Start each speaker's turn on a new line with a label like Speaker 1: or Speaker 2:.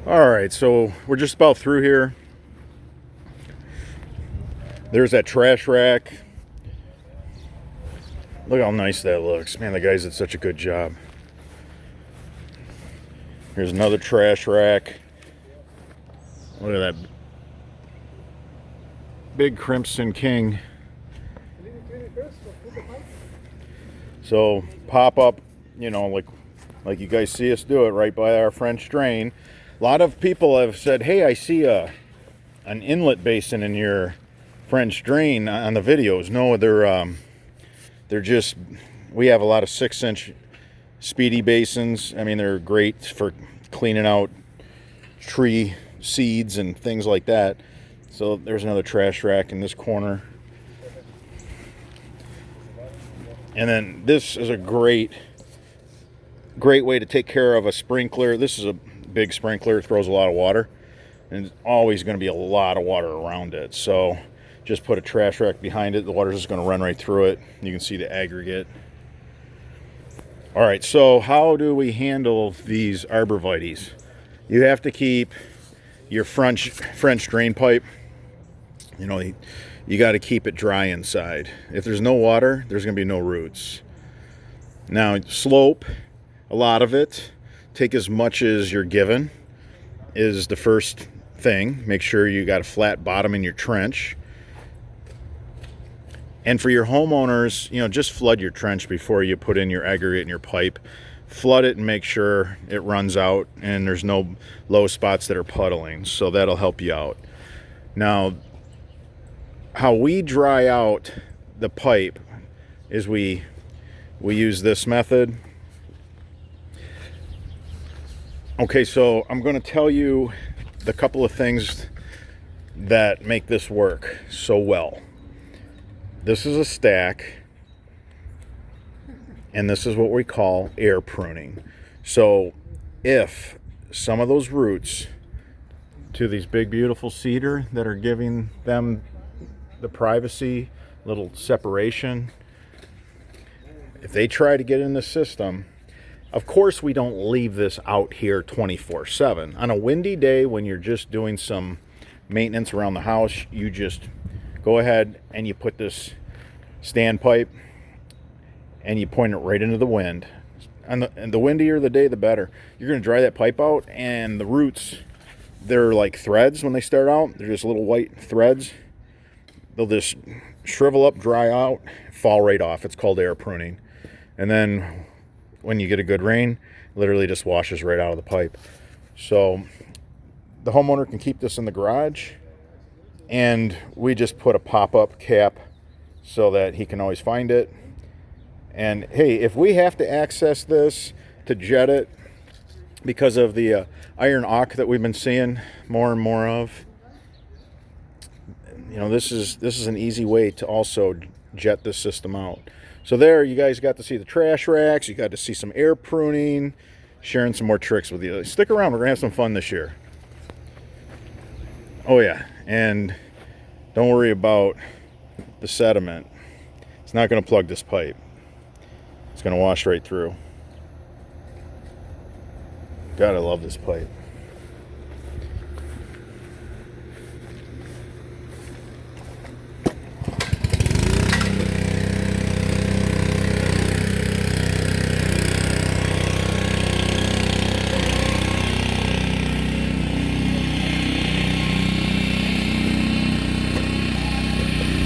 Speaker 1: All right, so we're just about through here. There's that trash rack. Look how nice that looks. Man, the guys did such a good job. Here's another trash rack. Look at that big Crimson King. So pop up, you know, like you guys see us do it right by our French drain. A lot of people have said, hey, I see an inlet basin in your French drain on the videos. No, they're just, we have a lot of 6-inch speedy basins. I mean, they're great for cleaning out tree seeds and things like that. So there's another trash rack in this corner. And then this is a great way to take care of a sprinkler. This is a big sprinkler. It throws a lot of water, and it's always going to be a lot of water around it. So just put a trash rack behind it. The water's just going to run right through it. You can see the aggregate. All right, so how do we handle these arborvitaes? You have to keep your French drain pipe, you know, you got to keep it dry inside. If there's no water, there's going to be no roots. Now, slope, a lot of it, take as much as you're given is the first thing. Make sure you got a flat bottom in your trench. And for your homeowners, you know, just flood your trench before you put in your aggregate in your pipe. Flood it and make sure it runs out and there's no low spots that are puddling. So that'll help you out. Now, how we dry out the pipe is we use this method. Okay, so I'm going to tell you the couple of things that make this work so well. This is a stack, and this is what we call air pruning. So if some of those roots to these big beautiful cedar that are giving them the privacy, little separation, if they try to get in the system, of course we don't leave this out here 24/7. On a windy day when you're just doing some maintenance around the house, you just go ahead and you put this standpipe and you point it right into the wind. And the windier the day, the better. You're going to dry that pipe out, and the roots, they're like threads when they start out. They're just little white threads. They'll just shrivel up, dry out, fall right off. It's called air pruning. And then when you get a good rain, literally just washes right out of the pipe. So the homeowner can keep this in the garage, and we just put a pop-up cap so that he can always find it. And hey, if we have to access this to jet it because of the iron auk that we've been seeing more and more of, you know, this is an easy way to also jet this system out. So there, you guys got to see the trash racks. You got to see some air pruning, sharing some more tricks with you. Stick around. We're going to have some fun this year. Oh, yeah. And don't worry about the sediment. It's not going to plug this pipe. It's going to wash right through. God, I love this pipe.